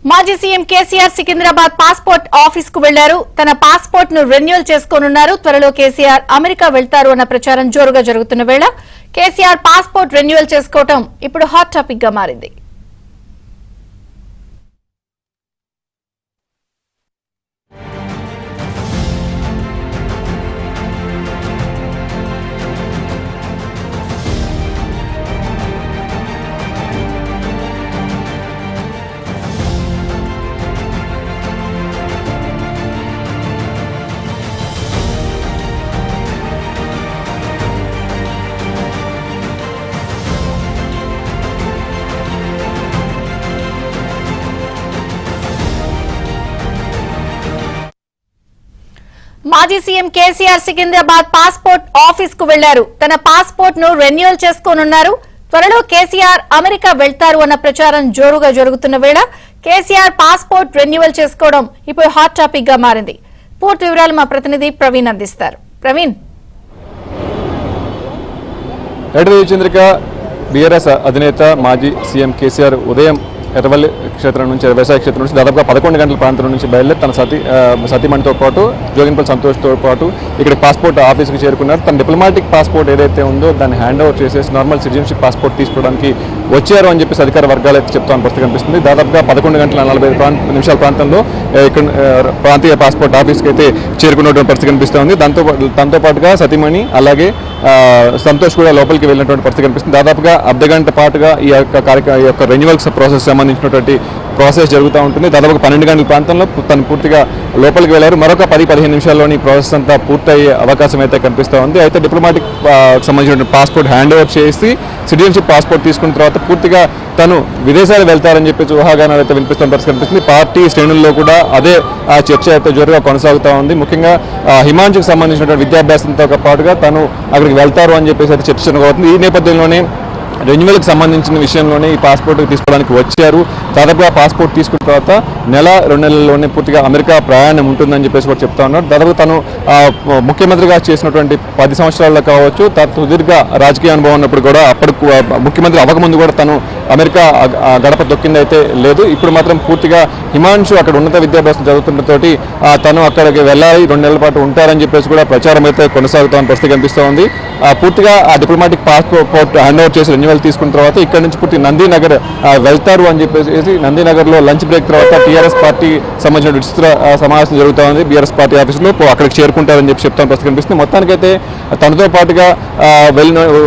మాజీ CM KCR Secunderabad passport office కు వెళ్లారు. తన పాస్పోర్ట్ ను రెన్యువల్ చేసుకోనున్నారు. త్వరలో కేసీఆర్ అమెరికా వెళ్తారు అన్న ప్రచారం జోరుగా జరుగుతున్న వేళ కేసీఆర్ పాస్పోర్ట్ రెన్యువల్ చేసుకోవడం ఇప్పుడు హాట్ టాపిక్ గా మారింది. మాజీ CM KCR Secunderabad passport office కు వెళ్లారు. తన పాస్పోర్ట్ ను రెన్యువల్ చేసుకోనున్నారు. త్వరలో కేసీఆర్ అమెరికా వెళ్తారు అన్న ప్రచారం జోరుగా జరుగుతున్న వేళ కేసీఆర్ పాస్పోర్ట్ రెన్యువల్ చేసుకోవడం ఇప్పుడు హాట్ టాపిక్ గా మారింది. పూర్తి వివరాలు మా ప్రతినిధి ప్రవీణ్ అందిస్తారు. ప్రవీణ్, చంద్రిక, బీఆర్ఎస్ అధినేత మాజీ సీఎం కేసీఆర్ ఉదయం ఎర్రవల్లి క్షేత్రం నుంచి వ్యవసాయ క్షేత్రం నుంచి దాదాపుగా 11 గంటల ప్రాంతం నుంచి బయలుదేరి తన సతీమణితో పాటు జోగిన్పల్లి సంతోష్తో పాటు ఇక్కడ పాస్పోర్ట్ ఆఫీస్కి చేరుకున్నారు. తన డిప్లొమాటిక్ పాస్పోర్ట్ ఏదైతే ఉందో దాన్ని హ్యాండ్ ఓవర్ చేసేసి నార్మల్ సిటిజన్షిప్ పాస్పోర్ట్ తీసుకోవడానికి వచ్చారు అని చెప్పేసి అధికార వర్గాలు అయితే చెప్తామని పరిస్థితి కనిపిస్తుంది. దాదాపుగా 11 గంటల 45 నిమిషాల ప్రాంతంలో ఇక్కడ ప్రాంతీయ పాస్పోర్ట్ ఆఫీస్కి అయితే చేరుకున్నటువంటి పరిస్థితి కనిపిస్తుంది. దాంతో పాటుగా సతీమణి అలాగే సంతోష్ కూడా లోపలికి వెళ్ళినటువంటి పరిస్థితి కనిపిస్తుంది. దాదాపుగా అర్ధగంట పాటుగా ఈ యొక్క రెన్యువల్ ప్రాసెస్ సంబంధించినటువంటి ప్రాసెస్ జరుగుతూ ఉంటుంది. దాదాపు 12 గంటల ప్రాంతంలో తను పూర్తిగా లోపలికి వెళ్ళారు. మరొక 10-15 నిమిషాల్లోని ప్రాసెస్ అంతా పూర్తయ్యే అవకాశం అయితే కనిపిస్తూ ఉంది. అయితే డిప్లొమాటిక్ సంబంధించిన పాస్పోర్ట్ హ్యాండ్ ఓవర్ చేసి సిటిజన్షిప్ పాస్పోర్ట్ తీసుకున్న తర్వాత పూర్తిగా తను విదేశాలు వెళ్తారని చెప్పేసి ఊహాగానాలు అయితే వినిపిస్తున్న పరిస్థితి కనిపిస్తుంది. పార్టీ శ్రేణుల్లో కూడా అదే చర్చ అయితే జోరుగా కొనసాగుతూ ఉంది. ముఖ్యంగా హిమాంశుకు సంబంధించినటువంటి విద్యాభ్యాసంతో పాటుగా తను అక్కడికి వెళ్తారు అని చెప్పేసి అయితే చర్చ జరగబోతుంది. ఈ నేపథ్యంలోనే రెన్యువల్కి సంబంధించిన విషయంలోనే ఈ పాస్పోర్ట్ తీసుకోవడానికి వచ్చారు. దాదాపుగా పాస్పోర్ట్ తీసుకున్న తర్వాత 1-2 నెలల్లోనే పూర్తిగా అమెరికా ప్రయాణం ఉంటుందని చెప్పేసి కూడా చెప్తా ఉన్నారు. దాదాపు తను ముఖ్యమంత్రిగా చేసినటువంటి 10 సంవత్సరాల్లో కావచ్చు, సుదీర్ఘ రాజకీయ అనుభవం ఉన్నప్పుడు కూడా అప్పుడు ముఖ్యమంత్రి అవ్వకముందు కూడా తను అమెరికా గడప దొక్కిందైతే లేదు. ఇప్పుడు మాత్రం పూర్తిగా హిమాంశు అక్కడ ఉన్నత విద్యాభ్యాసం చదువుతుండటంతో తను అక్కడికి వెళ్ళాలి, 2 నెలల పాటు ఉంటారని చెప్పేసి కూడా ప్రచారం అయితే కొనసాగుతామని పరిస్థితి కనిపిస్తూ ఉంది. పూర్తిగా ఆ డిప్లొమాటిక్ పాస్పోర్ట్ హ్యాండ్ ఓవర్ చేసి రెన్యువల్ తీసుకున్న తర్వాత ఇక్కడ నుంచి పూర్తి నందీనగర్ వెళ్తారు అని చెప్పేసి నందీనగర్లో లంచ్ బ్రేక్ తర్వాత టీఆర్ఎస్ పార్టీ సంబంధించిన విస్తృత సమావేశం జరుగుతూ ఉంది. బీఆర్ఎస్ పార్టీ ఆఫీసులో అక్కడికి చేరుకుంటారని చెప్పి చెప్తాను పరిస్థితి కనిపిస్తుంది. మొత్తానికైతే తనతో పాటుగా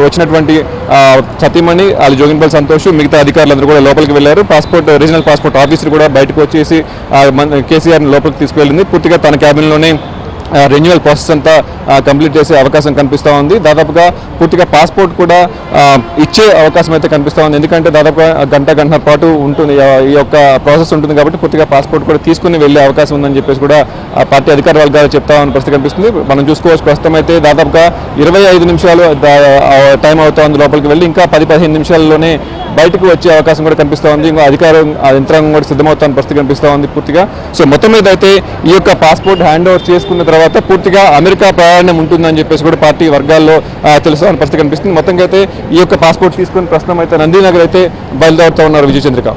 వచ్చినటువంటి సతీమణి వాళ్ళు జోగిన్పల్లి సంతోష్ మిగతా అధికారులందరూ కూడా లోపలికి వెళ్ళారు. రీజనల్ పాస్పోర్ట్ ఆఫీసర్ కూడా బయటకు వచ్చేసి కేసీఆర్ని లోపలికి తీసుకువెళ్ళింది. పూర్తిగా తన క్యాబిన్లోనే రెన్యువల్ ప్రాసెస్ అంతా కంప్లీట్ చేసే అవకాశం కనిపిస్తూ ఉంది. దాదాపుగా పూర్తిగా పాస్పోర్ట్ కూడా ఇచ్చే అవకాశం అయితే కనిపిస్తూ ఉంది. ఎందుకంటే దాదాపుగా గంట పాటు ఉంటుంది ఈ యొక్క ప్రాసెస్ ఉంటుంది కాబట్టి పూర్తిగా పాస్పోర్ట్ కూడా తీసుకుని వెళ్ళే అవకాశం ఉందని చెప్పేసి కూడా పార్టీ అధికార వర్గాలు చెప్తామని పరిస్థితి కనిపిస్తుంది. మనం చూసుకోవచ్చు, ప్రస్తుతం అయితే దాదాపుగా 25 నిమిషాలు టైం అవుతుంది లోపలికి వెళ్ళి, ఇంకా 10-15 నిమిషాల్లోనే బయటకు వచ్చే అవకాశం కూడా కనిపిస్తూ ఉంది. ఇంకా యంత్రాంగం కూడా సిద్ధమవుతామని పరిస్థితి కనిపిస్తూ ఉంది పూర్తిగా. సో మొత్తం మీద అయితే ఈ యొక్క పాస్పోర్ట్ హ్యాండ్ ఓవర్ చేసుకున్న తర్వాత పూర్తిగా అమెరికా ప్రయాణం ఉంటుందని చెప్పేసి కూడా పార్టీ వర్గాల్లో తెలుసుకోవాలని పరిస్థితి కనిపిస్తుంది. మొత్తంగా అయితే ఈ యొక్క పాస్పోర్ట్ తీసుకుని ప్రస్తుతం అయితే నందీనగర్ అయితే బయలుదేరుతూ ఉన్నారు. విజయచంద్రిక.